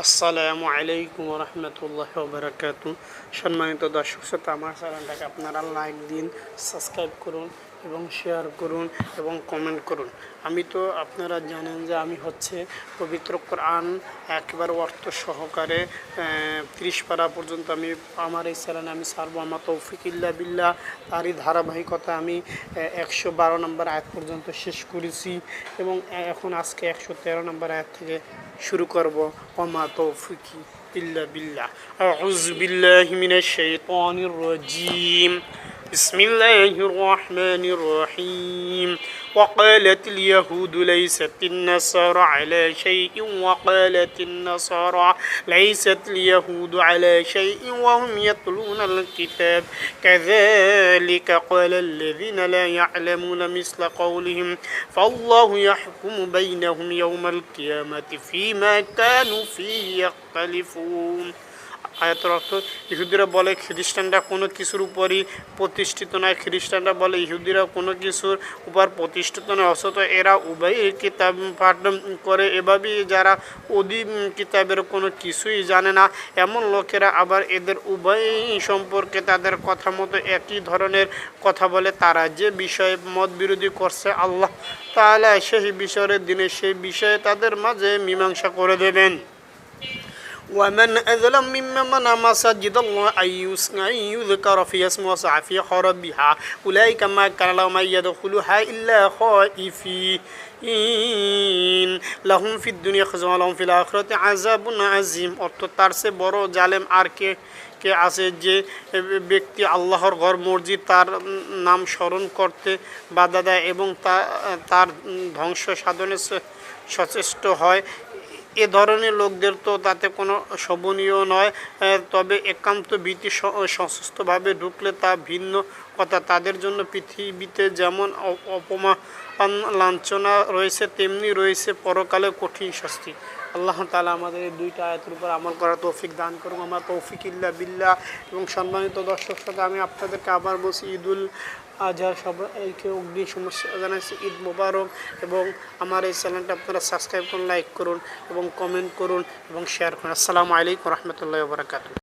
আসসালামু আলাইকুম রহমতুল্লাহ বারাকাতু। সম্মানিত দর্শক শ্রোতা, আমার চ্যানেলটাকে আপনারা লাইক দিন, সাবস্ক্রাইব করুন এবং শেয়ার করুন এবং কমেন্ট করুন। আমি তো আপনারা জানেন যে আমি পবিত্র কোরআন একবার অর্থ সহকারে 30 পারা পর্যন্ত আমি আমার এই চ্যানেলে আমি ছাড়বো। আমার তৌফিক ইল্লা বিল্লাহ, তারই ধারাবাহিকতা আমি 112 নম্বর আয়াত পর্যন্ত শেষ করেছি এবং এখন আজকে 113 নম্বর আয়াত থেকে শুরু করব। ওমা তৌফিকি ইল্লা বিল্লাহ। আউযু বিল্লাহি মিনাশ শাইতানির রাজিম। বিসমিল্লাহির রহমানির রহিম। وقالت اليهود ليست النصارى على شيء وقالت النصارى ليست اليهود على شيء وهم يتلون الكتاب كذلك قال الذين لا يعلمون مثل قولهم فالله يحكم بينهم يوم القيامة فيما كانوا فيه يختلفون। আয়াতের অর্থ, ইহুদিরা বলে খ্রিস্টানরা কোনো কিছুর উপরই প্রতিষ্ঠিত নয়, খ্রিস্টানরা বলে ইহুদিরা কোনো কিছুর উপর প্রতিষ্ঠিত নয়, অথচ এরা উভয় কিতাব পাঠ করে। এভাবেই যারা অদি কিতাবের কোনো কিছুই জানে না, এমন লোকেরা আবার এদের উভয় সম্পর্কে তাদের কথা মতো একই ধরনের কথা বলে। তারা যে বিষয়ে মত বিরোধী করছে, আল্লাহ তাআলা সেই বিষয়ের দিনে সেই বিষয়ে তাদের মাঝে মীমাংসা করে দেবেন। ومن أظلم ممن منع مساجد الله أن يذكر فيها اسمه وسعى في خرابها أولئك ما كان لهم أن يدخلوها إلا خائفين لهم في الدنيا خزي ولهم في الآخرة عذاب عظيم। অর্থ, তার চেয়ে বড় জালেম আর কে আছে যে ব্যক্তি আল্লাহর ঘর মসজিদ তার নাম স্মরণ করতে বাধা দেয় এবং তার ধ্বংস সাধনে সচেষ্ট হয়। এ ধরনের লোকদের তো তাতে কোনো শোভনীয় নয়, তবে একান্ত ভীতি সশস্ত্রভাবে ঢুকলে তা ভিন্ন কথা। তাদের জন্য পৃথিবীতে যেমন অপমান লাঞ্ছনা রয়েছে, তেমনি রয়েছে পরকালে কঠিন শাস্তি। আল্লাহ তাআলা আমাদের এই দুইটা আয়াতের উপর আমল করার তৌফিক দান করুন। আমার তৌফিক ইল্লা বিল্লাহ। এবং সম্মানিত দর্শক শ্রোতা, আমি আপনাদেরকে আবার বলছি, ঈদুল আজহার সবাইকে অগ্নি শুভেচ্ছা জানাচ্ছি, ঈদ মোবারক। এবং আমার এই চ্যানেলটা আপনারা সাবস্ক্রাইব করুন, লাইক করুন এবং কমেন্ট করুন এবং শেয়ার করুন। আসসালামু আলাইকুম রহমতুল্লাহি ওয়া বারাকাতুহু।